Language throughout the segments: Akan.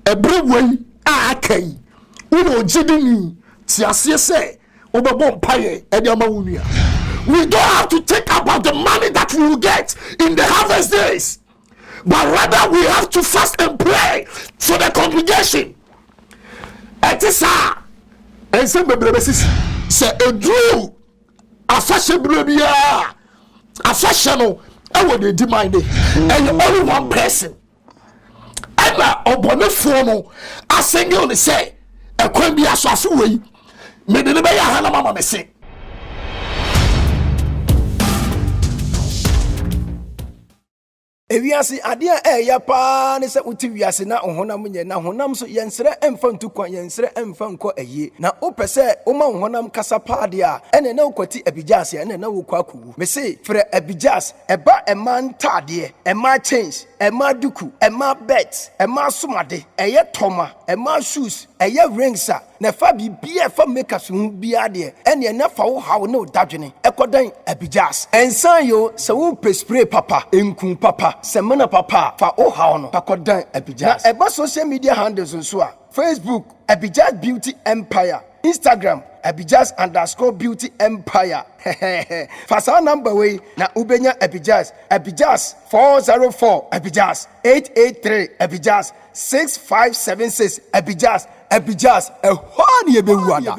Everywhere akai uno jidini tiasie say obebo mpaye ediama wunia. We don't have to think about the money that we will get in the harvest days, but rather we have to fast and pray for the congregation. Etisa ense bebrebesis say edru afashe brebia afashe no e wo dey demand and only one person. Ela obonefo no asenge on say ekwan bi aso wei me de ne be ya hana mama me se. Ewiase ade ya pa ne se uti wiase na honam nye na honam so yensere emfa ntukwan yensere emfa nko aye na opese oma honam kasa pa ade a ene na ukwati abijas ene na ukwaku me se frɛ abijas eba ema ntade ema change ema duku ema bet ema somade eye toma ema shoes eye rings a na fa bibia fa make us hu bia de ene na fa wo hawo na odadwene ekodan abijas ensan yo se wo spray papa enkun papa semana papa fa o hawo no pakodan abijas na eba social media handles nso a Facebook Abijas Beauty Empire, Instagram Abijas_Beauty Empire. Fasa number way na ubenya Abijas 404 Abijas 883 Abijas 6576 Abijas ehwani ebehuada.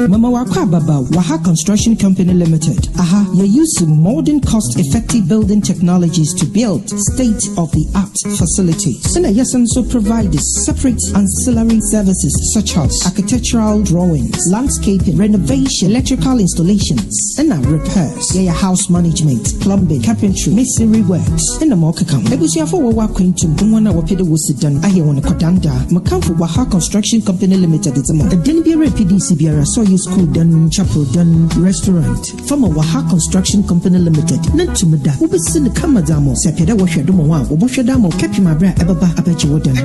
Mama Wakwa Baba, Waha Construction Company Limited. You use modern, cost-effective building technologies to build state-of-the-art facilities. And yes, also provide separate ancillary services such as architectural drawings, landscaping, renovation, electrical installations, and repairs. House management, plumbing, carpentry, masonry works, and more come. Ebusia for Wawa Quintum, Mwana Wapida Wusidan, Ayewana Kodanda, Makamfu Waha Construction Company Limited. It's a Denbiara PDC Biara, so you school done, chapel done, restaurant. From a Waha Construction Company Limited. Nantumada, Ubesin the Kamadamo, Sapeda Washaduma, Oboshadamo, Capimabra, Ababa, Apache Wodan.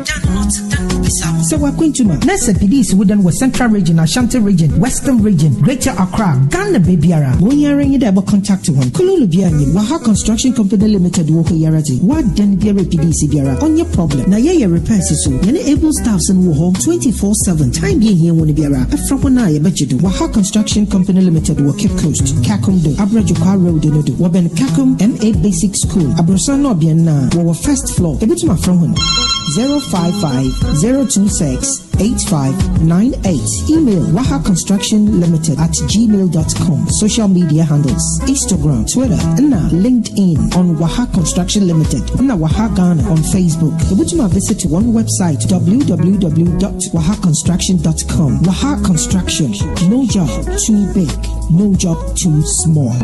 So we're going to Nasa PDC Wooden was Central Region, Ashanti Region, Western Region, Greater Accra, Ghana Babyara. When you're in the able contact one, Kululu Biani, Waha Construction Company Limited, Woko Yarati, what Denbiara PDC Biara on your problem. Now, yeah, repairs so. You're able staffs and home 24/7. Time being here when Biara, a Frawana, I bet you do. Waha Construction Company Limited, Cape Coast, Kakumdo, Abrajukwa Road, Waben Kakum, MA Basic School, Abrosano Biana, our first floor, a bit my from 055-026-8598. Email wahaconstructionlimited@gmail.com. Social media handles Instagram, Twitter, and LinkedIn on Waha Construction Limited, and Waha Ghana on Facebook. Visit one website www.wahaconstruction.com. Waha Construction, no job too big, no job too small.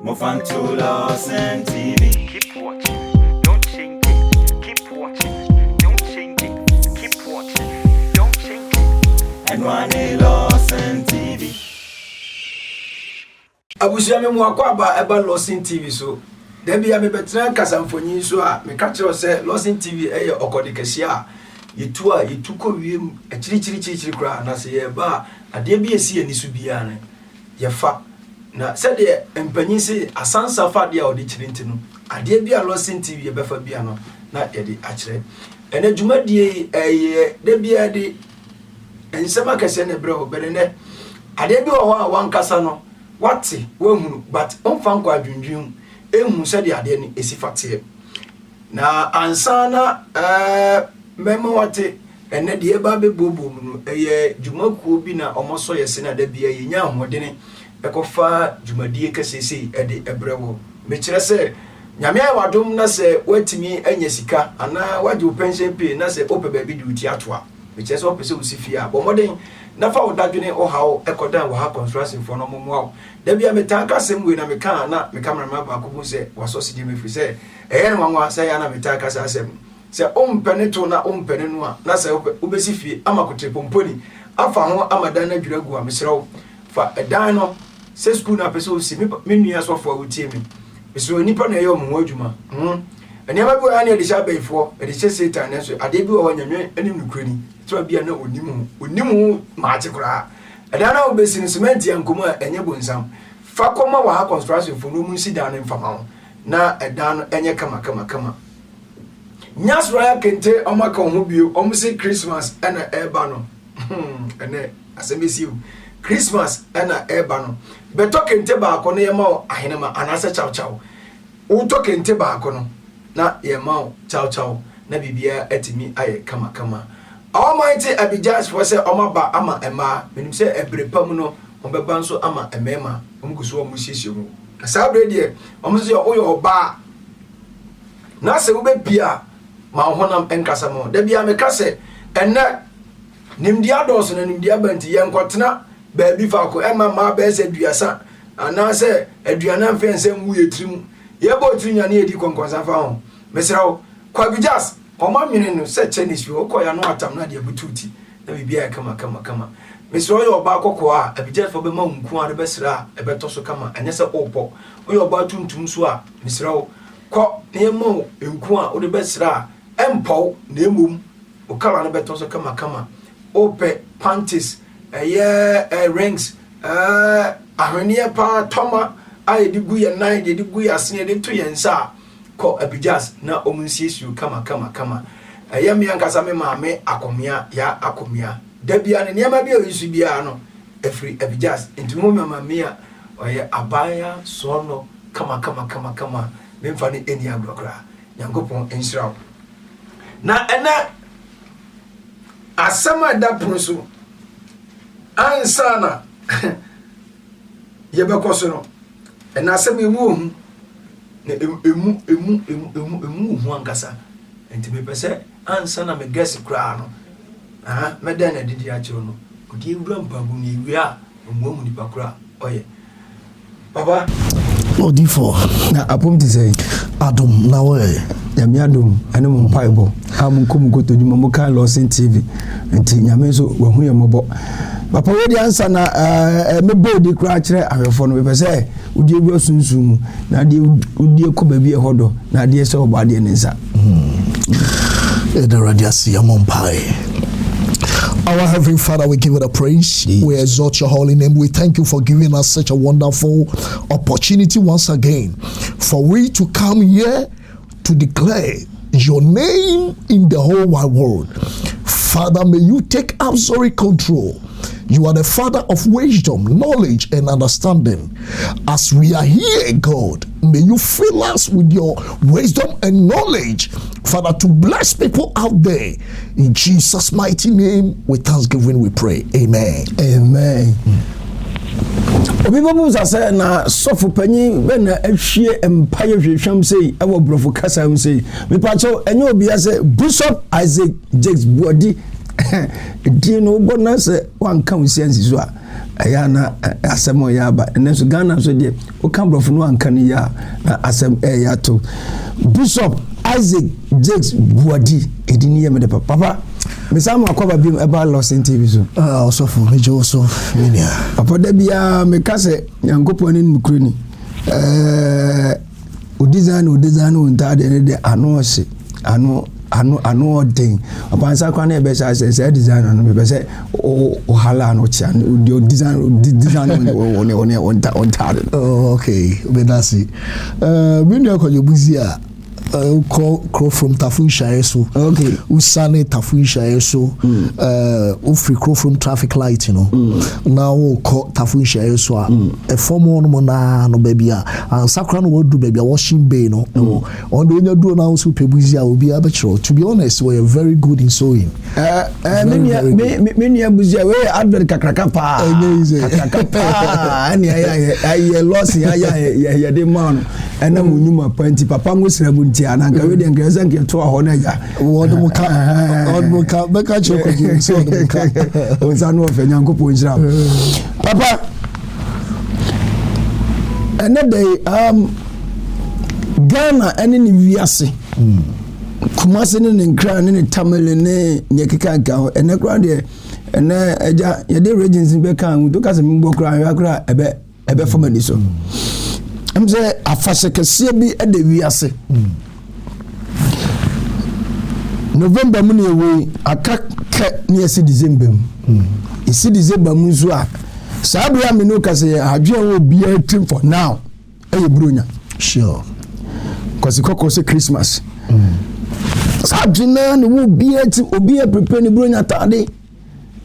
Mofantula and TV. Keep watching, don't change it. Keep watching, don't change it. Keep watching, don't change it. And one Loss and TV. Abusia me Wakwa eba Losin TV so. Debi ya me betra kasamfonyi so a me ka kire se Losin TV eye okodikasi a yetu a yetuko wiem achirichirichiri kra na se ye ba ade bi esi ani su bia ne ye fa na said the empanyin asansa fa de a odi chirinti no ade bia Losin TV ye befa bia no na ye de akire ene dwumadie de bia de ensema kase ne bre obere ne ade bi wo a wankasa no wati wehunu but onfa nkwa adwundwun ehunu said the ade ni esifate na ansana memo wate ene de eba bebobo mu no eye dwumakuo bi na omoso yese na da bia yenya ahodene ekofa dwumadie kasese ede ebrewo me kire se nyame awadom na se watimi anya sika ana waje pension pay na se ope ba bi di uti atoa me kire se opese usifia bomoden na fa odadwene ohawo ekodan Waha Construction for no momo da bia metaka semwe na meka na me cameraman ba ko bu se waso sidi me fi se eye nwanwa se ya na metaka se asem se ompene to na ompene no a na se obesi fie amakote pomponi afa ho amadan na dwuragu a mesrew fa edan no se school na pese osi me nua so fo awutie me mesrew nipa na ye omo adwuma Eniama bi wa na de sha beifo e de che Satan na so ade bi wa nyanwe anim nukrani to bia na onimu ma ate kura ada na obesi cement yankomo enye bonsam fa koma wa ha construction for no munsi dan mfama ho na eda no enye kama nyasro ya kente omaka ho bio omse Christmas na eba no ene asemesiu Christmas na eba no beto kente ba ko na yema ahenema anase chaw wo to kente ba ko no na yema chaw na bibia atimi aye kama Almighty Abijas for say omaba ama ema menim say ebrepam no ombeba nso ama emema omguso omusiesie mu asabre de omse oyo oba na se wo be bia ma honam enkasa mo da bia me kase enne nimdia dos na nimdia banti yenkotena ba bi fa ko ema ma ba se duasa ana se aduana mfense mu yetrim yebo trinya na edi konkonsa fa ho mesrawo kwa Abijas Oma minenu se Chinese wo ko ya no atam na de bututi na bibia kama mesro yo ba kokko a Abijas fo be ma nku a be sra e be to so kama anya se opo yo ba tuntum so a mesro ko ne mo nku a wo de be sra empo na emum o kala na be to so kama ope panties rings ahwenia pa toma ai di gu ye nine di gu ya sene de to ye nsa ko Abijas na omunsiesu kama ayam yankasa me maame akomia ya akomia dabia ne niam bia oyisu bia no efri Abijas ntimo mamia oye abaya sono kama memfa ne eni agrokra yankopon enshiraw na ena asama da pronso ansana yebekoso no ena asama emu na emu hu ankasa enti me pese ansa na me guess kra no me den na didi a chiro no odi ewura mpabu ni ewia omuamu ni pakra oye papa odi for na apom ti say adom na we nyame adom ene mo mpaibo am nkom kotodwuma mo kan Lawson TV enti nyame so wahu ye mobo papa we di ansa na me bodi kra kire ahwefo no me pese odi ewura sunsun na de odi ekoba bi ehodo na de se obade ne nsa the radiasi amompai. Our Heavenly Father, we give you the praise. Yes. We exalt your holy name. We thank you for giving us such a wonderful opportunity once again for we to come here to declare your name in the whole wide world. Father, may you take absolute control. You are the Father of wisdom, knowledge, and understanding. As we are here, God, may you fill us with your wisdom and knowledge, Father, to bless people out there. In Jesus' mighty name, with thanksgiving we pray. Amen. Amen. Obibo say na sofu panyi be na ahwie empire hwehwam sei e wo brofo kasa am sei me pacho enye obi ase Bishop Isaac Jakes Buadi di no bonase wan kan siansi so a aya na asemo ya ba enso Ghana so de o kan brofo no ankan ya asem ya to Bishop Isaac Jakes Buadi edini ye me de papa me sam akoba bi eba Lawson TV so also for me also mania papa da bia me kase yankopon ni mukroni o design unta de ano se ano den apansa kwa na ebe say design no be say o hala no cha o design on ta. Oh, okay, benasi me no ko yobuzia call from Tafunsha so okay usane Tafunsha so free call from traffic light, you know. Now call Tafunsha so a form on no baby and sakra no do baby washing bay no on the you do now so pebuzia will be able to be honest, we are very good in sewing. Many abuzia we advert kakraka pa ani I lost ya de man and na munyuma point papa ngusira ananka we de ngeza nke to ahona ya wodmuka beka choko ji so wodmuka onzanu ofenya nkopo njira papa another Ghana ene ni wiase Kumasi ne nkra ne Tamale ne nyekeka ka ene kra de ene eja ye de regions be kan to kase mbo kra ebe famani so am say afase kase bi e de wiase November mu ne we aka ne esi December mu. Esi December mu so a sabia me no kase adwe wo bia trim for now. Bronya. Sure. Cause it say Christmas. Sajina ni wo bia ti obi prepare ni bronya tade.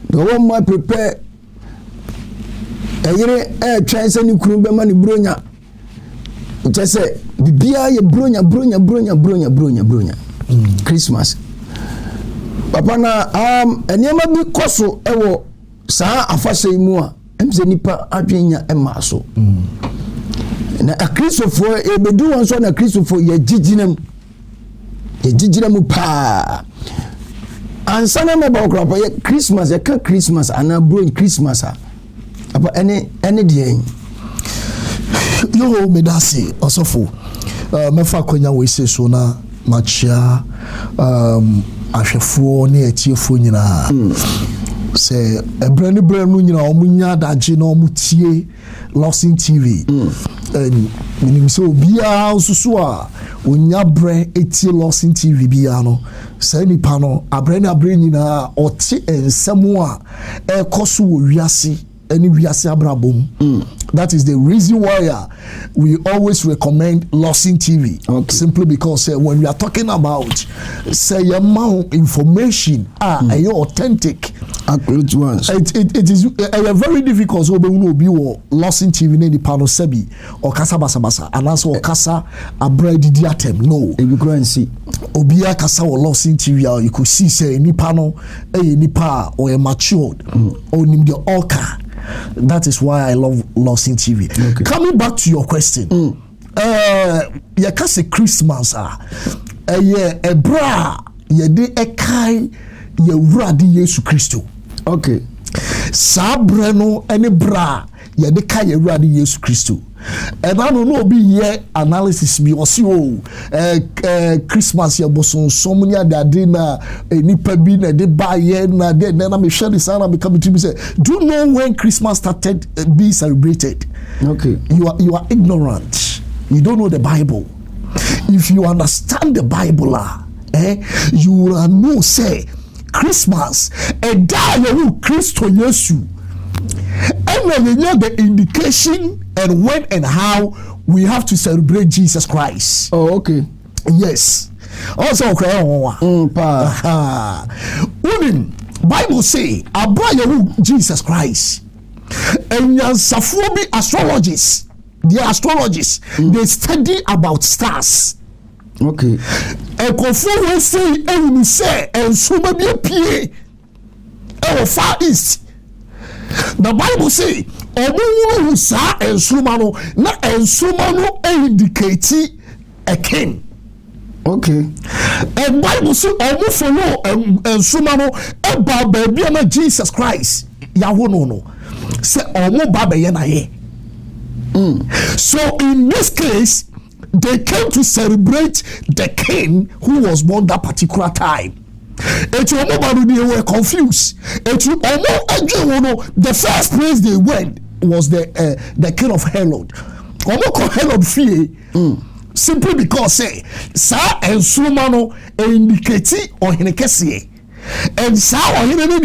The one more prepare eyere try say ni kunu be ma ni bronya. Just say bibia ye bronya. Christmas. Papa na enema bi koso ewo saa afase mu a emse nipa adwenya ema so. Na a Christopher ebedu won so na Christopher ye giginem pa ansana me ba okra pa ye Christmas ye ka Christmas ana bro Christmas apa ene de yo medasi osofo mefa kwanya we se so na machia ahwefo ne atiefo nyina se ebrani branu nyina omunya daje na omutie Lawson TV minim so bia osusu a onya bre etie Lawson TV bia no se nipa no abre nyina oti ensemu a ekoso wo wiase any wiase abrabom. That is the reason why we always recommend Lawson TV. Okay. Simply because when we are talking about say amount information authentic, accurate ones. It is very difficult. So we be Lawson TV ne panel sebi or kasa basa and also kasa abred diatem. No, if you go and see obia kasa or Lawson TV, you could see say ni panel ni pa or matured or nim the orca. That is why I love Lawson TV. Okay. Coming back to your question, you can say Christmas a bra ye de ekai ye wurade Yesu Kristo. Okay. Sabreno any bra ye de kai ye wurade Yesu Kristo. And I don't know be here analysis be or see Christmas ye boson so many that dinner nipa bi na de buy ye na then I share this and I become to me say, do you know when Christmas started being celebrated? Okay. You are ignorant. You don't know the Bible. If you understand the Bible, you will know say Christmas and die you Christo Yesu. And when you know the indication and when and how we have to celebrate Jesus Christ. Oh, okay. Yes. Also, women, Bible say, Abraham Jesus Christ. And Safrobi astrologists, they are astrologists, they study about stars. Okay. And confirm say, and we say, and so maybe a PA, Far East. The Bible say, omu who sa ensumano na ensumano indicate a king. Okay. And Bible say omu follow ensumano eba baby na Jesus Christ. Yawo no. Say omu baba ye na ye. So in this case, they came to celebrate the king who was born that particular time. They were confused. The first place they went was the king of Herod. Herod fear simply because say sa and sumano indicate or hinekesi and sa or hinene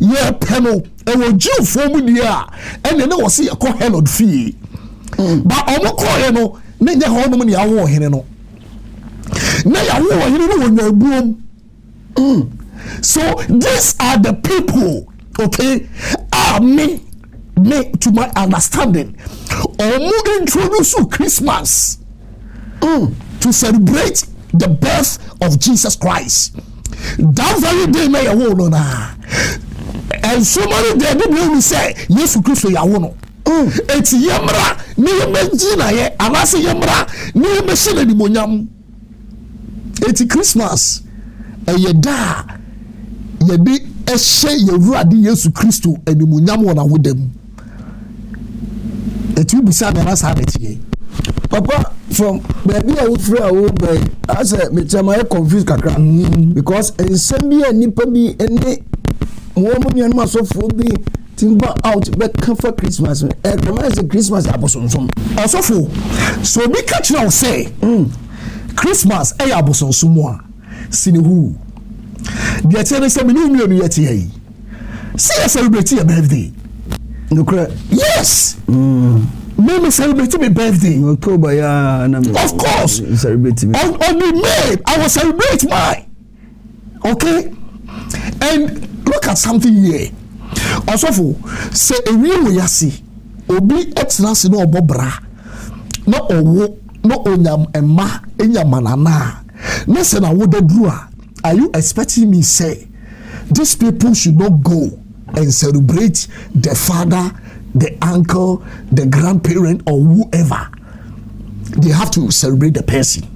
ye peno and was Jew form there and then was see a Herod fear. But no nenya hono ni awo hineno. Na ya wo hineno won boom. So these are the people, okay, me to my understanding, or introduce Christmas to celebrate the birth of Jesus Christ. That very day may and so many they didn't say yes to Christ yawono. It's yamra ni yemjina ye anase yamra ni yemshine ni monyam. It's Christmas. Yeda yedi ehye yewurade Yesu Kristo animunyam wona wodam etu bisa na rasa betie Papa from baby I would free away as a me confused kakra because ensem bi nipa bi ene wo mo nua so fo bi timba out but come for Christmas Christmas abosonsom osofo so bi catch now say Christmas abosonsom a sinihu deɛ kyɛ ne sɛ me ne mmienu yɛte yɛ yi sɛ yɛ celebrate your birthday nokora yes me celebrate my birthday October ya of course celebrate me on the May I will celebrate mine okay and look at something here also say ewie wo yase obi etena se no obobra no owo no onyam emma enyamanana na se na wo dadru a are you expecting me say these people should not go and celebrate the father, the uncle, the grandparent, or whoever? They have to celebrate the person.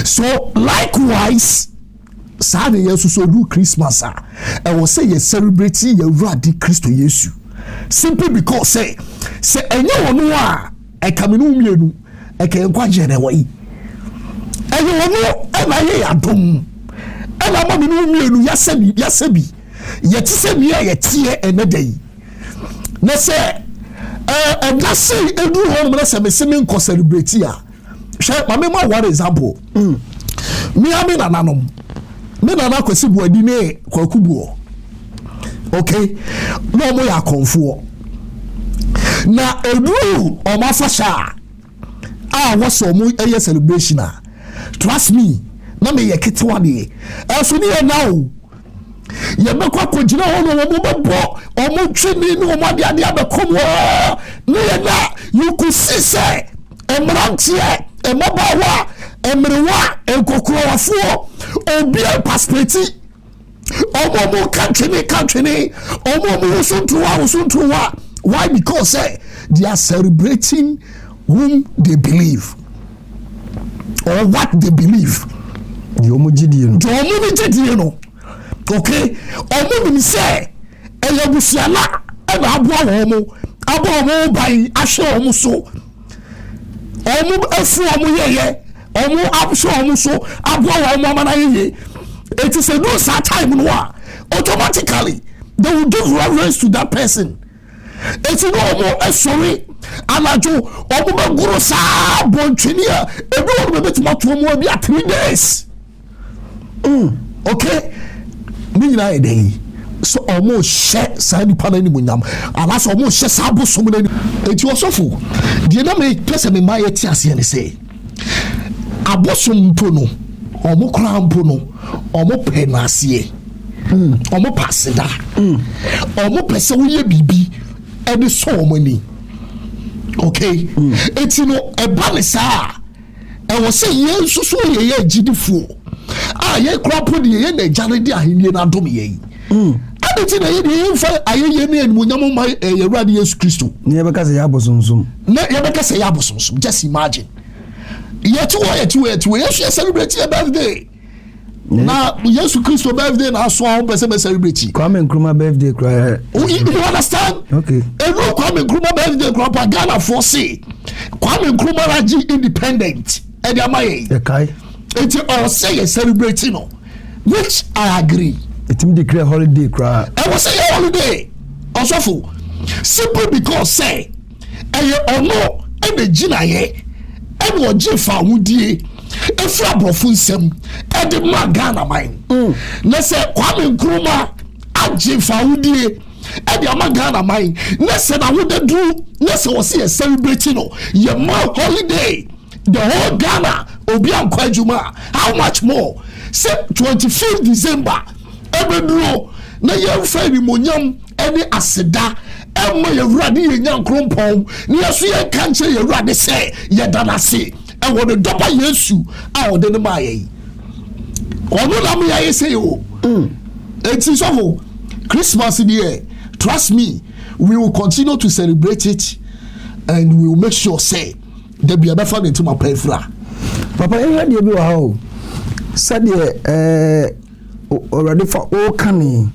So likewise, Saturday yesu so do Christmas I will say you celebrating your radi Christo Yesu simply because say enye wonu a e kamenu mienu e kan kwaje na wai enye wonu e na ye adom e na ma menu mienu yasebi yɛte sɛ mia yɛteɛ ɛnɛ da yi na sɛ ɛda se ɛdu hɔ nom na sɛ mese me nkɔ celebrate a hwɛ ma mema one example mea me nananom me nana Kwasi Buadi ne Kwaku Buo okay na ɔmo yɛ akɔmfoɔ na ɛduru ɔmo afahyɛ a wɔsɛ ɔmo ɛyɛ celebration a trust me na meyɛ ketewa deɛ ɛso ne yɛ na o yɛbɛkɔ akɔgyina hɔ no wɔn bɛbɔ wɔn twene ne wɔn adeade abɛkɔm hɔ ne yɛ na you could see sɛ mmeranteɛ mmabaawa mmerewa nkɔkorɔwafoɔ obiara paspeti wɔn kantwene wɔn wosontowa why because they are celebrating whom they believe or what they believe deɛ ɔmo gyidie no okay omo nim say eyabusiana e na aboa wo ban ahwe omo so omo afu omo yeye omo abso omo so aboa wo mama yeye it is a no sad time no automatically they will give reverence to that person it no omo sorry anajo omo baguro sa bontwini a ebi wo bebetima to omo bi 3 days okay me na e dey so almost share saa nipa na ni munyam ala so almost share saa bosom na ni enti osofo die na me pese me ma yeti ase ne say abosom mpo no omo kra mpo no omo pe na ase omo paseda omo pese wo ye bibi e de so omo ni okay enti no e ba ne saa e wo say ye nsusu ye agidifo ye krapo de ye na jare de ahenie na dom ye aditi na ye de fa ayeye ne animunyam ma Yewurade Yesu Kristo ne ye beka se ya bosonsum just imagine yetu Yesu celebrate your birthday na Yesu Kristo birthday na so on person celebrate Kwame Nkrumah birthday cry you understand okay no Kwame Nkrumah birthday cry Ghana for say Kwame Nkrumah raji independent e dey amaye kai it's all say celebrating no which I agree it me declare holiday cry I was say holiday also simply because say ono e be gina ye e wo jefa wudie e fra brofo nsem e de ma Ghana man na say Kwame Nkrumah ajefa wudie e de ma Ghana man na say na wo de do na say wo say celebrating no ye ma holiday the whole Ghana obi ankwa adwuma how much more say 25th December ebeduro na ye fa ni monyam ene aseda emma Yewurade ye nyankrompon na yeso ye kanche Yewurade say ye danase e wo de doba Yesu a wo de ne ma ye ono na me ye say o enti so Christmas here trust me we will continue to celebrate it and we will make sure say there be a better into my pefra papa e de bi wa ha o sade already for all kani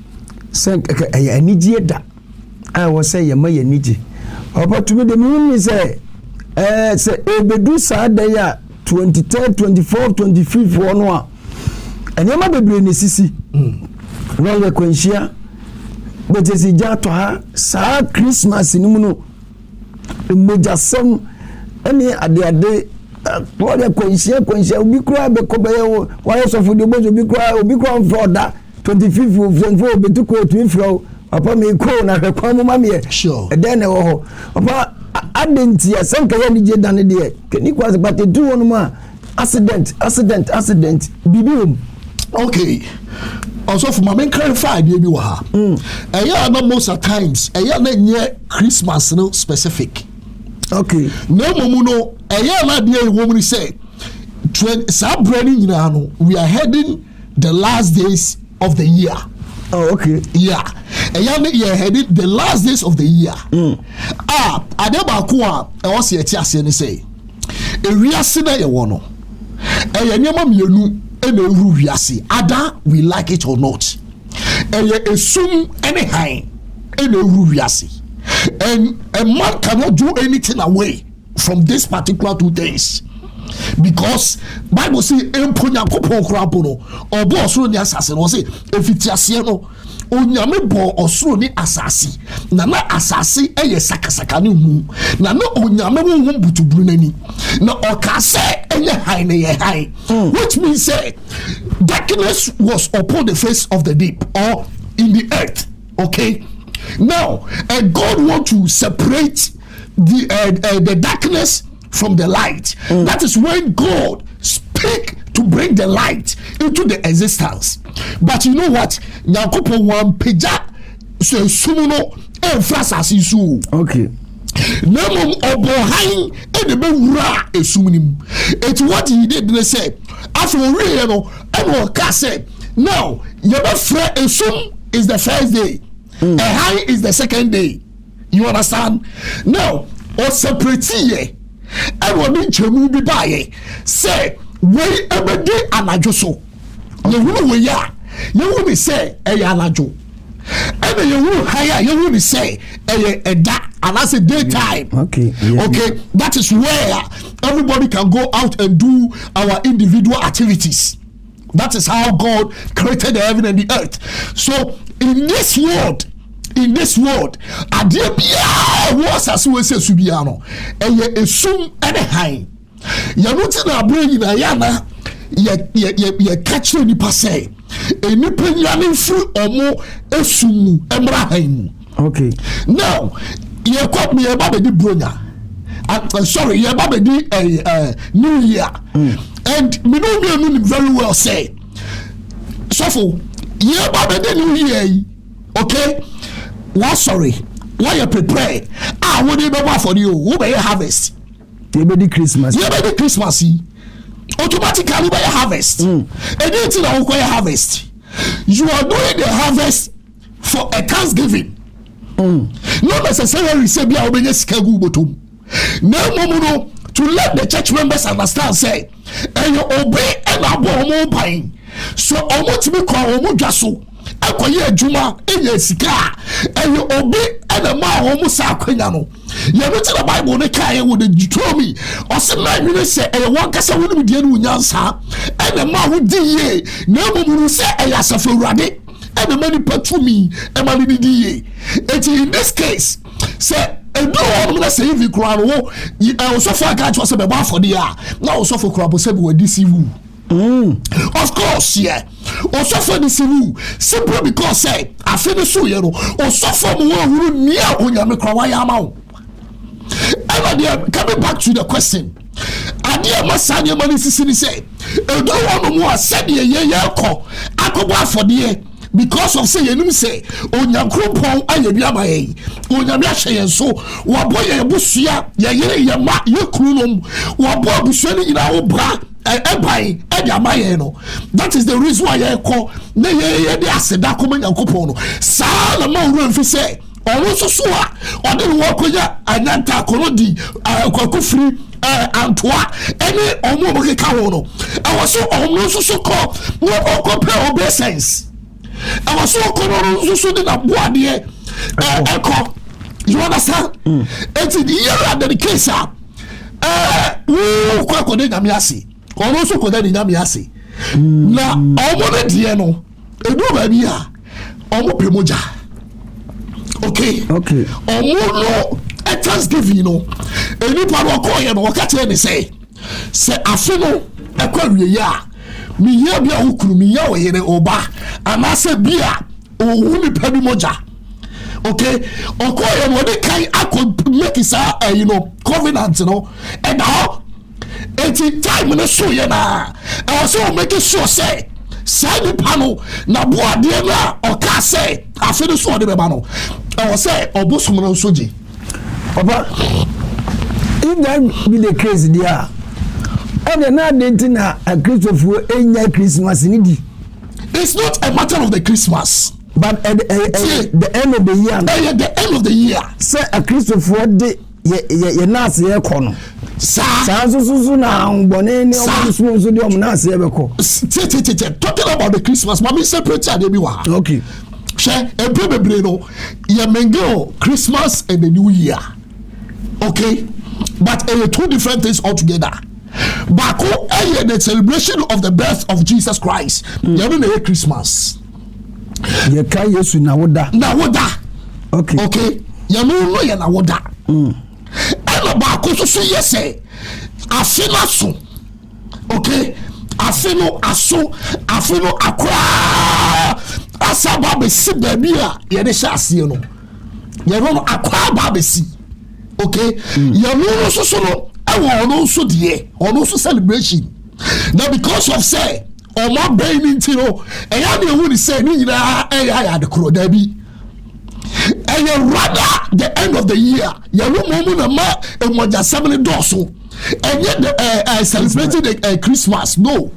sen anigye da I was say ye ma ye nigye papa to me de me say say ebedu saa da ya 23rd 24th 25th one a enema bebre ne sisi no ye kwanhia betesi ja to ha saa Christmas ni mu no mojasem ene ade what a kwanhia obi kura be ko be wo wa so fu de bozo obi kura mfroda 25th of November betu ko to infro papa me ko na hwekwa mo ma me sure den na wo ho papa adenti asanka ya ni je dan de keni kwase pate du wonu ma accident bibi okay also for my clarify dey bi wa ha na most of times na nye Christmas no specific okay no momu no na dey wo mu say celebrating we are heading the last days of the year. Oh, okay. Yeah. And you're heading the last days of the year. Adeba Kwa, I was here to say, a real sinner, you want to. And your name, you know, and a rubiasi. Ada, we like it or not. And you assume anyhow, and a rubiasi. And a man cannot do anything away from this particular 2 days. Because Bible say emponya kopon krapo no obo osoro ni asase no say efitiase no onyame bo osoro ni asase na asase eye sakasaka ni hu na onyame hu butuburu nani na okase enye high na ye high which means say darkness was upon the face of the deep or in the earth. Okay, now God want to separate the darkness from the light. That is when God speak to bring the light into the existence. But you know what? Nyankopon wan peja so sumuno emphasize isu. Okay. Namom obohan e de be wura esumunim. It's what he did they say. After we no and ka say now your friend esum is the first day. A high is the second day. You understand? Now or separate here. I want to be by say we every anajo so you will ya you will be say a anajo and you will hire you will be say a da and that's a daytime. Okay, yeah, okay, that is where everybody can go out and do our individual activities. That is how God created the heaven and the earth. So in this world, adia bia was as we say subiano eye esum ene han ya no ti na brain na ya na ye catch ni passe eni penyane fru omo esum emra han. Okay, now ye kwap me ba be di bronya sorry ye ba be di new year and me know very well say so ye ba be di new year. Okay, what sorry? Why you prepare? What do you know for you? Who may harvest? You be the Christmas. You be the Christmas. Automatically by harvest. And anything that will harvest. You are doing the harvest for a Thanksgiving. Not necessarily say be obeying skagu botum. No, to let the church members understand say, and you obey and abo buying. So almost be called omo akoye adwuma enye sika and you obey and a ma homo sa akwanya no you know the Bible ne kai wo de Deuteronomy o se na nwene se e won kasa wonu die no nyansa and a ma wo di ye na momuru se e yasafa urade and a mani patumi e ma ni di ye in this case say edu won na say if kura no wo so for ka cho se be ba for dia na so for kura bo se be we deceive. Of course, yeah. Also for the civil, simply because say I finish so you know. Also for me who near onyame krawa yama. And coming back to the question. Adia masanya mani sisi say. Edo wonu mo said ye ko akobo for the because of say yenum say onyankopon ayebia maye onyame ahye so wo boy ye busua ye yere ye ma ye krunom wo boy busua ni ina wo bra that is the reason why I call na ye de aseda koma nyankopon no saa na ma wura mfi say ono so so a ode wo akonya anyanta kolodi akofri antoa ene omo mo keka wo no awo so omo so ko no okopɛ obedience awo so ko so de na boade eko you understand it's the year that the case wo ko de nyame ase ono so ko de nyame ase na omo de die no edu ba bia omo pe moja. Okay. Omo no at Thanksgiving no eni pa no ko ye no ka tell me say afi no ekwawie ya mi ya bia hukuru mi ya oyere oba and I say beer or who penny moja. Okay, okay, and what they can I could make is covenant, and now 80 time in the show, I also make sure say the panel na boa de na or ka say I feel so the bano. I was say obosum soji. Papa, if that be the case there, and another dating a Christopher Christmas in it. It's not a matter of the Christmas. But at the end of the year, at the end of the year, say a Christopher day, ye nasi ye kono. Talking about the Christmas, mommy separate okay. Share a baby no, ye mengo Christmas and the New Year. Okay, but two different things altogether. Bako the celebration of the birth of Jesus Christ. You don't know Christmas. Ye ka Yesu na woda. Okay. Okay. You know ye na woda. And bako so yes say afina so. Okay. Afino akwa asaba be si baby a ye de sha ase no. Ye no akwa ba be si. Okay. You know so no ono so de ono so celebration. Now because of say omo brain into no e ya na ewu ni say ni nyina e ya de kro da bi. And rather the end of the year, you know, na ma emoja 7 doso. And yet the celebrating the Christmas, no.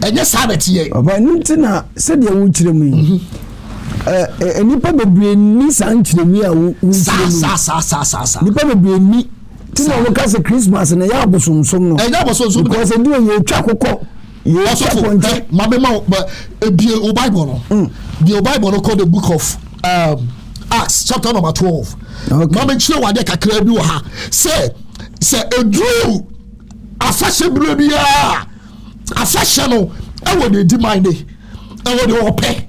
And yes, have it here. But Nintina said you would tell me. And you probably need something me. Sa. You probably need to look at Christmas and a yabosum song. And that was also because I do a chaco. You also Mabema, but the Bible, the Bible called the book of Acts, chapter number 12. Mama chile wa de kakra bi wo ha. Say a drew a fashion brabia. A fashion no e wo de di mind e wo de ope.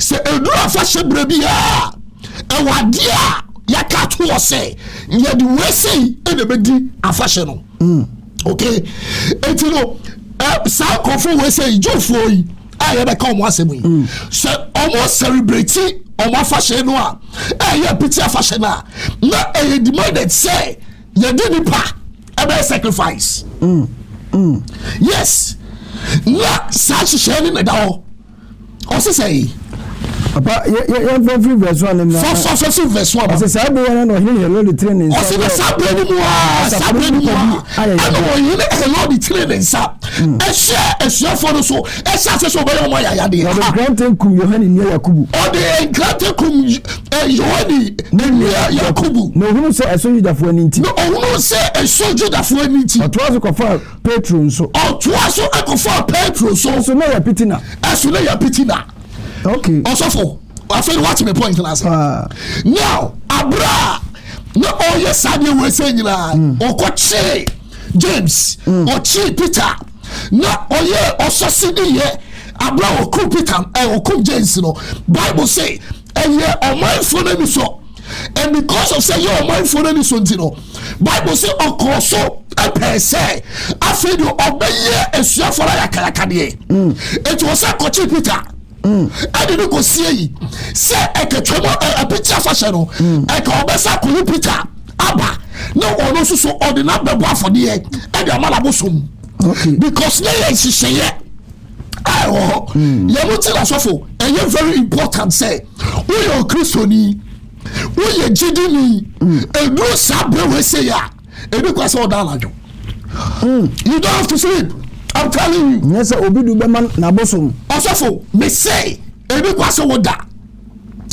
Say a drew a fashion brabia. E wa dia ya ka to wo say. Ye di we say e de be di a fashion no. Okay. Etino sa konfo we say jofo yi. I had a come once a week. So almost celebrating almost fashion noir. I picture fashion now. Not a demanded say you didn't pa a sacrifice. Yes, not such sharing the door. Also say about your verse 1 and verse 1. I said, I don't know the training. I said, I know you the training, sir. A share for the soul. A share by my idea. The granted kum Yohani near Yakubu. Or the granted kum Yohani near Yakubu. No, who say I saw you that for an inti. No, who say I saw you that for an inti. Or twas a confirm patron so. Or twas a confirm patron so. No, you're pitina. As you know, you're pitina. Okay. Also for I feel what's my point last. Now, Abra, no all your son you were saying or Koche James or Chi Peter. No all yeah also sitting here. Abra or Cook Peter or Cook James, Bible say, and yeah, or mindful any so. And because of say you're mindful any so, Bible say, of course, so I per se, I feel you obey a sure for a Kalakadi. It was a Coach Peter. I didn't go see say a picture fashion. I can besa kulu Peter. Abba, no one also so ordinary for the egg and your malabosum. Okay, because they say, oh, you're not so and you're very important. Say, we are Christian, we are Jidini, and no sabre we say, and because all that you don't have to sleep. I'm telling you. Yes, Obi do beman na bosom. Also, me say, ebi kwase woda.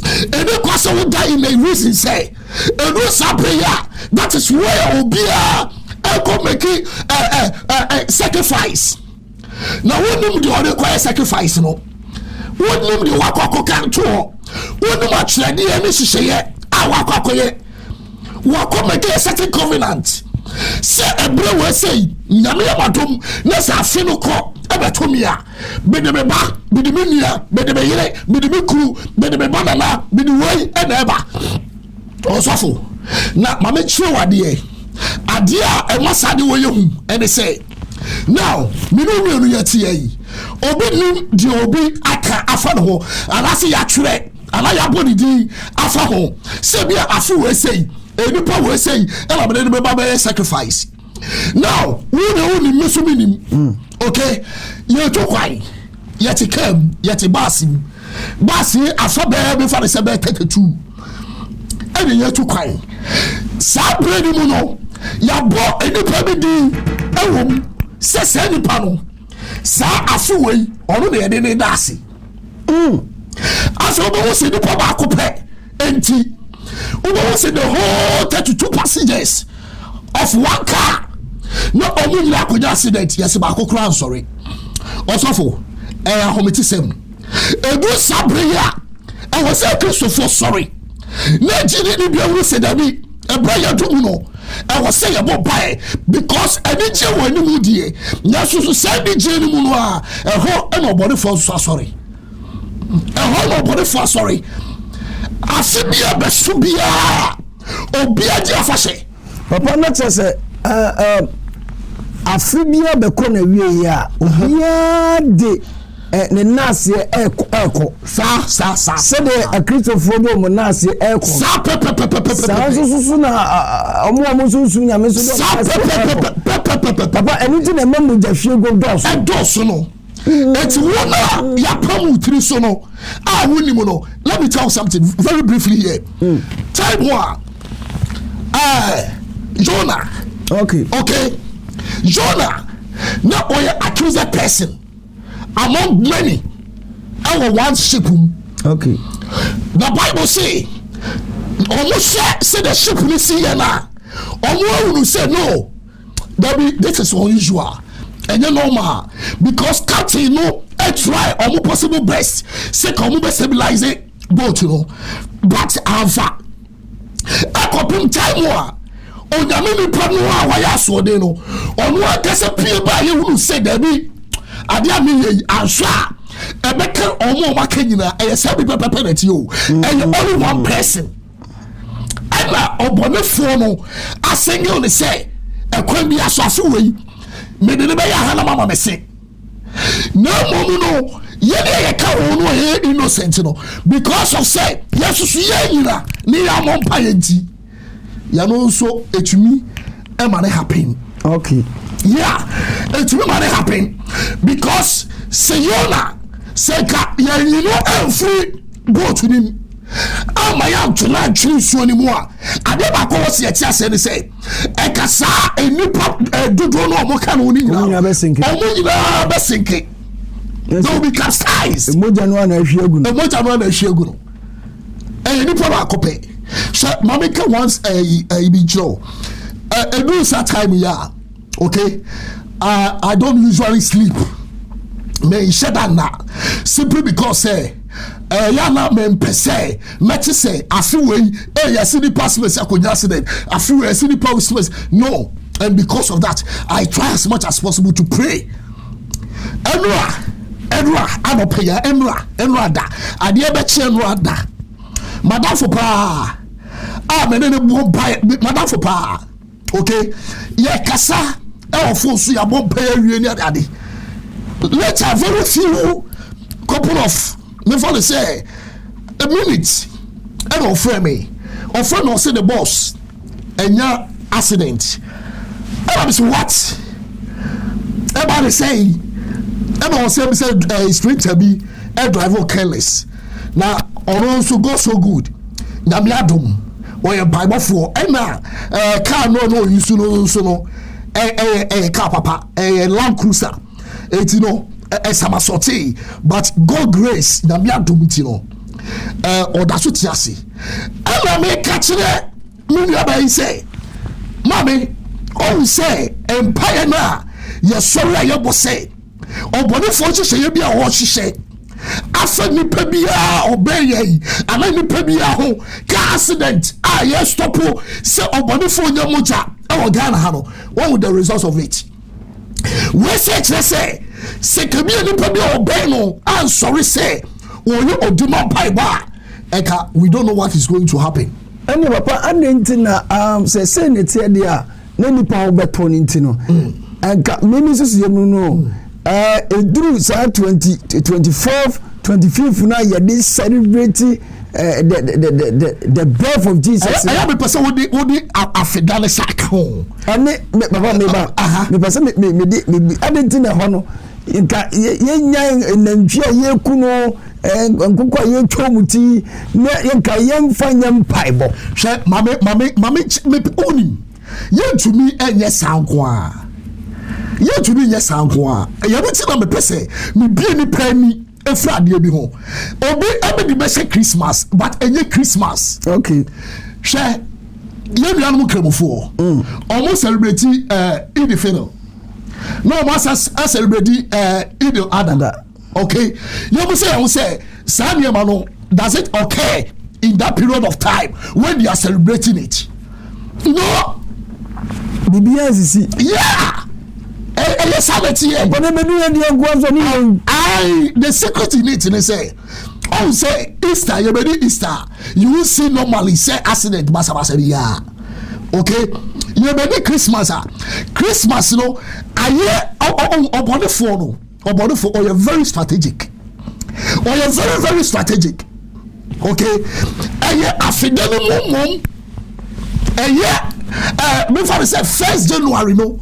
Ebi kwase woda in a reason say, ebi sapreya. That is where Obi go make sacrifice. Now what name the other require sacrifice no? What name the wakoko kan to? What name a trade any sheye? Wakoko ye. Wako make a certain covenant. Say a bro we say nyame abatom na sa afi no ko ebetomia be de be ba be de nia be de be yire be de kuru be de be banana be de wey e na eba osofo na mama chire wade ade a enwasade wo yehu ene say now me no me yet yi obi nim di obi aka afa no anase ya twere ana ya body di afa ho se bia afu we say enipa we say e na be be ba sacrifice now who ni meso minim okay you to kwai yet kam yet basi afa be fa se be 32 eni you to kwai sa bread mu no ya bo enipa bi di ewom se se nipa no sa afu we onu de de ne dase aso bo se nipa ba ko pe enti we see the whole 32 passengers of one car. No only la konya accident yes ba ko kran sorry. Osofo ahometi sem. Edu sabre ya. E was say Christopher sorry. Na jini ni bia we say that me ebra ya dumu no. E was say abo bai because eni je wani mu die. Na so say bi je ni mu no a ho e no body for sorry. E ho no body for sorry. Asibia besubia obia je afase papa na tse afibia be ko na wie ya obia de ne nase eko sa se de akristofo do mo nase eko sa pepe sa so na omo so nyame so do papa anything na mamu jafie go dos no it's one ya pamu three so no let me tell you something very briefly here. Time one Jonah okay Jonah now we accuse a person among many our one ship okay the Bible say almost say the ship we see here now almost say no this is unusual and you normal because captain no try almost possible best say come be stabilize it boat you know but alpha a copy time wa onyame ni panu a wa ya so de no onu akase pie ba ye hu say da bi ade a me yi answa e be ka omo ma ka nyina e say be penalty o and only one person ela obonefo no asenge on say e kwan bi aso we me de be ya hala mama me say no momu no ye dey ka wonu he innocent no because of say yesusu ye nyira ni ya mompa yenti ya no so etumi e ma happen okay yeah etumi ma happen because Sayona say ka ya you know every go to him ama ya tuna twinso ni mu a ade ba ko se ati ase ni say e kasa enipa dodo no mo ka no ni nyina omo nyina besinke no be capsize emoja no na ahwe agu no enipa ba ko pe so mama ka once be joe do that time yeah okay I don't usually sleep me shut down simply because say ya na me mpese meti say afiwe ya see the past space akonya accident afiwe see the past space no and because of that I try as much as possible to pray enra anopeya enra da ade be che enra da madam for pa me ne bo buy madam for pa okay ye kasa ofo so ya bo pa awie ni ade later very few couple of me for say a minute and offer me offer no say the boss enya accident I say what everybody say and say street be a driver careless now also go so good nyame adom or your bible for and car no you no car papa Land Cruiser it you know Samasote, but God grace nyame adom ti no or that's what you see and me catch it me nua say mommy all say empire na ye sorry ye boss say obone fo hye ye bia ho hye afa nipa bia obey ye ana nipa bia ho car accident ye stop say obone fo nya moja e wo Ghana ha no what would the results of it we say kabia nipa bia obey no and sorry say only oduma paiba eka we don't know what is going to happen any papa and na say ne tie dia na nipa obeto ni ntino anka mimi sisi no eduru sa 24th 25th na ya dey celebrate the birth of Jesus. I am a person who afidale saka ho. Ane baba me person me adenti na ho no nka yenya nantwia yekuno nkukwa yetwomuti na nka yemfanya mpaibo hwe mame me oni yentumi enye sanko a yentumi enye sanko a yabeti na me pese me bie ni prami efra de bi ho obi abedi be say Christmas but enye Christmas. Okay, hwe yenu anu kremofo almost celebrate Eid al-Fitr. No almost celebrate Eid al-Adha. Okay, you say Samuel no, does it occur in that period of time when they are celebrating it? No. Yeah. The secret in it, say, oh, say Easter, you ready Easter? You will see normally say accident, yeah. Okay, you ready Christmas? Christmas, you know, I hear about the phone, or you're very strategic, or you're very, very strategic. Okay, I hear after mom, and yeah, before I said 1st January, no.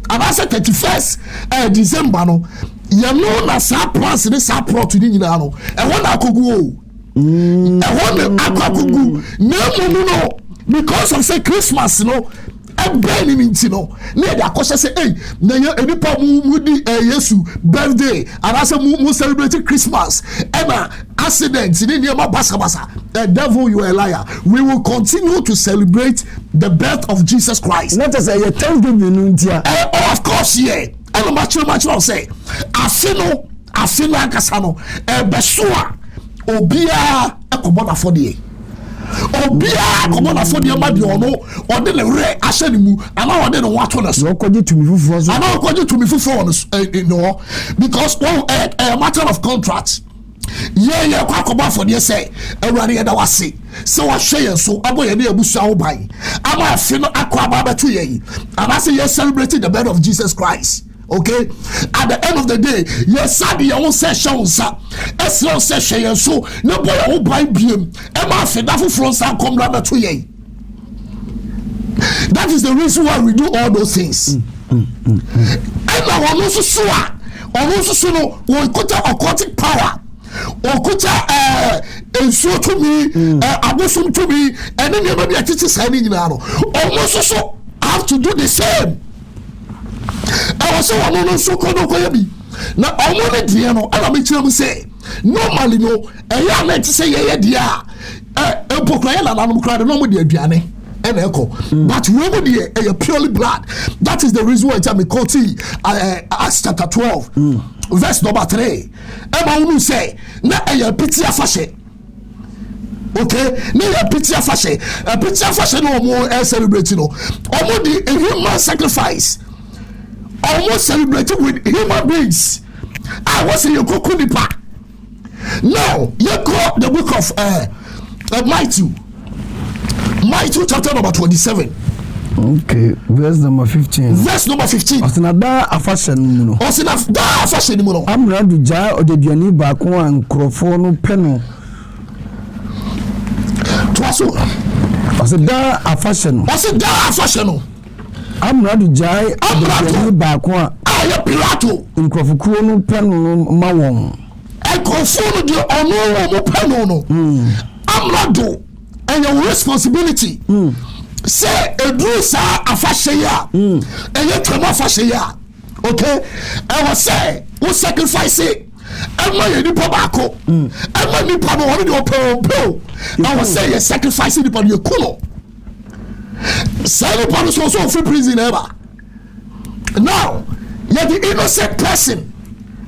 And I said 31st December no, you know na sa plans ni sa plot ni nyina no. E wona akogu o. E wona akogu. No because of say Christmas no, e brain ni nti no. Na dey akoshe say eh na enipa mu di Yesu birthday and I say mu celebrate Christmas. E na accident ni niam basa. The devil, you are a liar. We will continue to celebrate the birth of Jesus Christ. Not as a Thanksgiving. Of course, yeah. And much say, Asino, Kasano, Besua, Obia, Akobona for the Obia, Akobona for the Madiono, or the Re Ashenimu, and I didn't watch on us. No, called to me for us. I know, called you to me for us, no, because a matter of contract. Yeah, kwa for the say, everybody that was say. So I share so I boy near Busa by. I'm a fin aqua to ye. And I say, you're celebrating the birth of Jesus Christ. Okay, at the end of the day, yes, Sabi, your own session, sir. As your session, so no boy who buy beam. Emma Fedafu from Sam come rather to ye. That is the reason why we do all those things. And now, also, so we got a occultic power. Okuta ensuo to me abosum to me and then maybe a teacher signing in almost so have to do the same. I was so one so kono koyabi na omo de no ala me kire say normally no eya na ti say ye dia epokra la nanom kra de no mo de aduane and echo but we go there purely blood. That is the reason why I quote Acts chapter 12 verse number 3. Emma unu say na pity afashe. Okay, na pity afashe no more celebrating no almost the human sacrifice almost celebrating with human beings. I was in your kokunipa. Now you go the book of Matthew chapter number 27. Okay, verse number 15. Osinada afashe no. Osinada afashe ni mo no. Amra du ja odeduani ba ko an krofo no pe no. Twaso. Osinada afashe no. Amra du ja odeduani ba ko an ayo Pilato. Nkrofo kuro no pe no ma won. E krofo no de ono mo pe no. Amra do and your responsibility. Say a do sa afashe ya. And you come afashe ya. Okay? I was say, we sacrifice it. And my nipa bako. And my nipa no one do po. I was say you sacrifice it upon your kuno. Say nipa no so free prison ever. Now, you're the innocent person.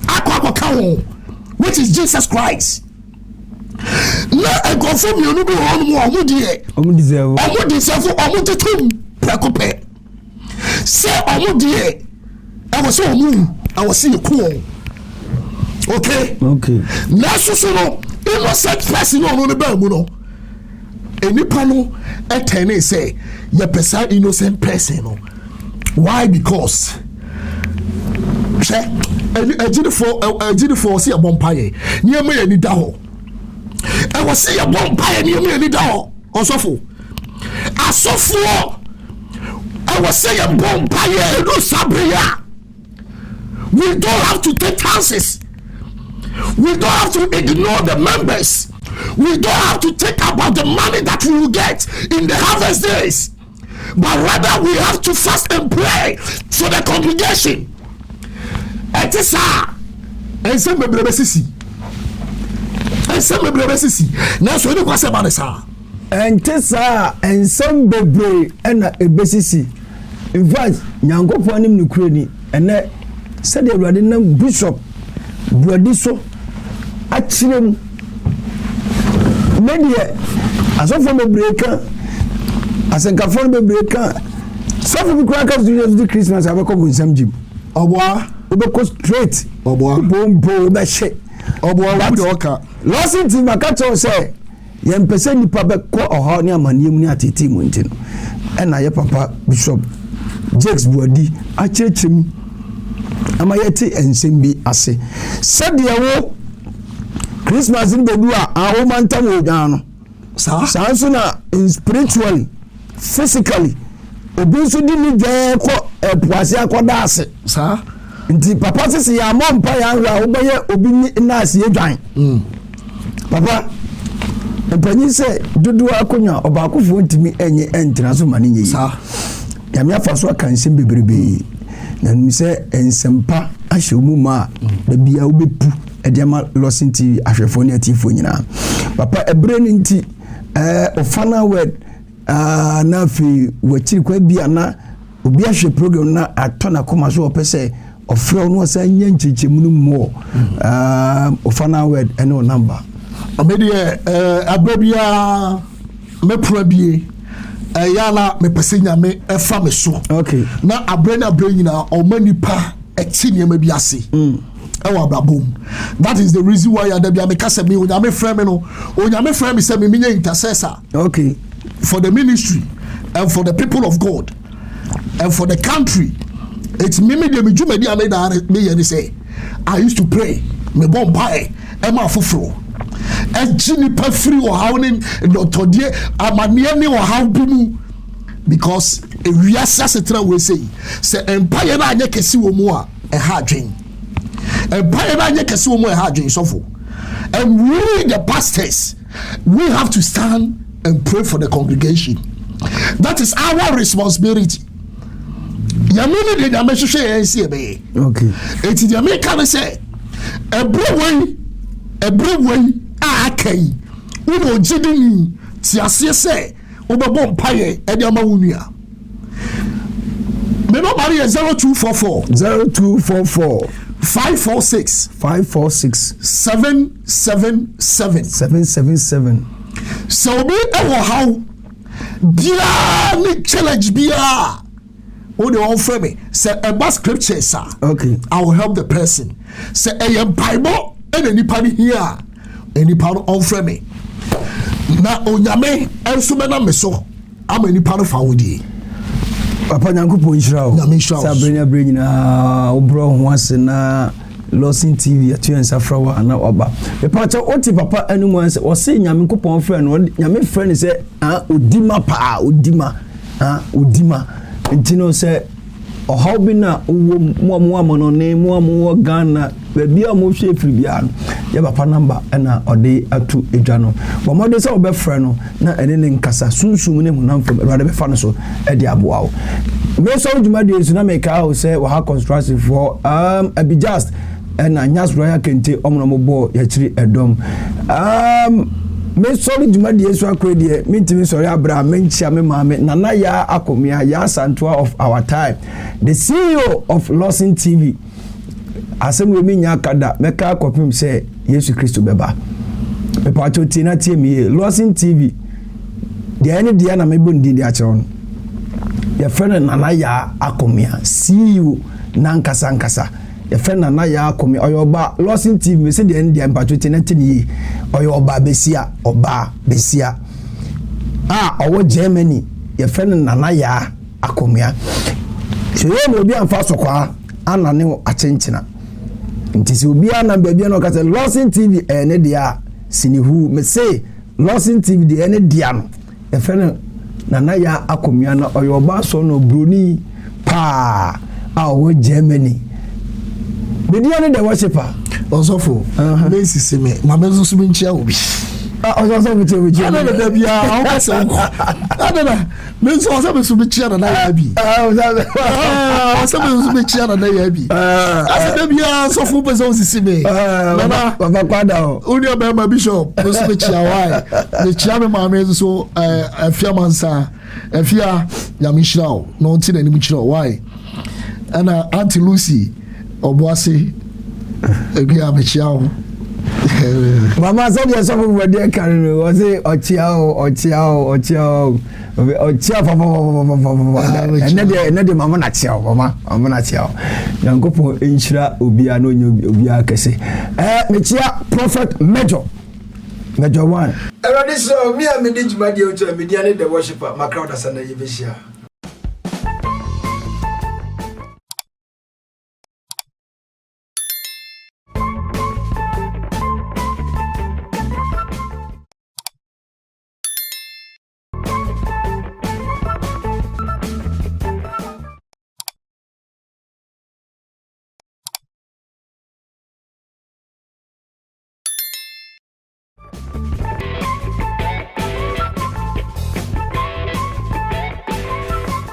Akwa kawo, which is Jesus Christ. Na confirm you no be one more omu deserve omu tetum prekope say omu die I was so omu I was see you cool. Okay na so no innocent person no be ba mu no enipa no etene say you person innocent person no. Why? Because agyidifoɔ sɛ yɛbɔ mpaeɛ nneɛma yɛ ni da hɔ ɛwɔ sɛ yɛbɔ mpaeɛ nneɛma yɛ ni da hɔ ɔsɔfo asɔfoɔ ɛwɔ sɛ yɛbɔ mpaeɛ ɛno sabea we don't have to take chances we don't have to ignore the members we don't have to take about the money that we will get in the harvest days but rather we have to fast and pray for the congregation. It is and some bebrebe sisi na so ni kwase ba ne sa entesa and some bebre na ebesisi in fact nyankopon nim ne kure ni ene said the Awurade na bishop bradi so akirem media asofo bebre ka asenkafo bebre ka sofo bi kura ka do Christmas abekọ bo nsam jim oboa obeko straight oboa bombo be hye oboa what oka listen to makacho say yempese nipa bekọ oha ne amaniem ne atete mu ntino na ye papa bishop Jakes Buadi akirechim ama yete ensem bi ase said wo Christmas in bedu a wo mantam odwan no saa so na spiritually physically obi so di ni dwan ko epuase akoda ase saa nti papa sisi ya mo mpa ya hwa wo beye obi ni na ase edwan papa mpanyi se dudu akonya obakofo ntimi enye entina so mane nyi saa ya me afa so aka nsem bebrebe na mi se ensempa ahye mu ma da bia wo bepu ediama Lawson TV ahwefo ne atifo nyina papa ebre ni nti ofana word na fi wachiri kwa bia na obi ahwe program na atona koma so opese ofre no sa nya nchichemu no mo ofana word ene o number abedie abrabia mepro bie yana mepese nyame efa me so okay na abre nyina o manipa eti niam bi ase ewa brabom that is the reason why adabia me kase me onyame frɛ me no onyame frɛ me say me nya intercessor okay for the ministry and for the people of God and for the country. It's me me jumedi ame da me ye say I used to pray me bon pai e ma foforo e jini pa free o hawo ni lotodie amane ni o hawo bi mu because e wiasa setra we say empire na anya kesi wo mu a e ha adwen empire na anya kesi wo mu e ha adwen sofo and we the pastors we have to stand and pray for the congregation. That is our responsibility. Yamini de nyame hwehwe ensi ebe. Okay. Eti de me kan say ebrewei akai. Uno jidini ti ase say obebo mpaye e de ama wunua. Me no bari 0244 546 777 so be ewo how bia ni challenge bia o de on frame me say about scriptures okay I will help the person say e bible and enipa ni here enipa on frame me na onyame enso me na me so ama enipa no fa wodi papa nyankopon hira o sabrina brenya obro ho ase na Lawson TV atuensa frawa ana oba pepacha oti papa anum anse o se nyame kopon fra no nyame fra ni se odima pa odima ntino se o hawbi na mo amono ne mo Ghana bia mo hwe firi bia no ye papa number na ode atu edwa no bo mo de se obe fra no na ene ne nkasa sunsum ne munam from Awurade be fa no so e de aboa wo me so djuma de su na me ka o se we ha construction for abijast and Anyas Royal Kente Omnomobo Yachiri Edom. Me sorry Jumadi Yesu Akredi, me sorry Abraham, Menchia me mame, Nanaya Akomia, Ya Santua of our time. The CEO of Lawson TV. Asem we minya kada, meka kopim say Yesu Christo beba. Me pacho tina tie Lawson TV. The any dia na mebo ndi dia cheron. Your friend Nanaya Akomia, CEO Nankasa. Your friend na ya komi oyoba Lawson TV me se de ndia mpatwete na tini oyoba besia owo Germany your friend na ya akomia so ye no bi amfa sokwa ana ne akyenkyena nti sɛ obi ana baabi na ɔka sɛ Lawson TV ne dia sinihu me say Lawson TV de ne dia no ɛfɛ no nana ya akomia na ɔyɛ ɔba so no broni pa a ɔwɔ Germany media ne the worshiper ɔsɔfo Messi se me ma me so bi nkyia obi ɔsɔfo bi ana da bia ɔka sɛ nko ana me nso ɔsɛ me so bi kyia na ya bi ɔsɛ me so bi kyia na ya bi asa da bia sɔfo pɛ sɛ osisi me nana baba kwada o uni obema bishop me so bi kyia why me kyia me ma me so afia mansa afia ya me hyirawo no nti na ni me kyirawo why ana Auntie Lucy oboase egia me kyia wo mama said yes of we dey carry was say ochia ene de mama na chia mama na chia nyankopon enhyira obia na onye obia kese me chia prophet major 1 Eradi so me a me di juma di o to me di ane the worshiper my crowd asana yebeshia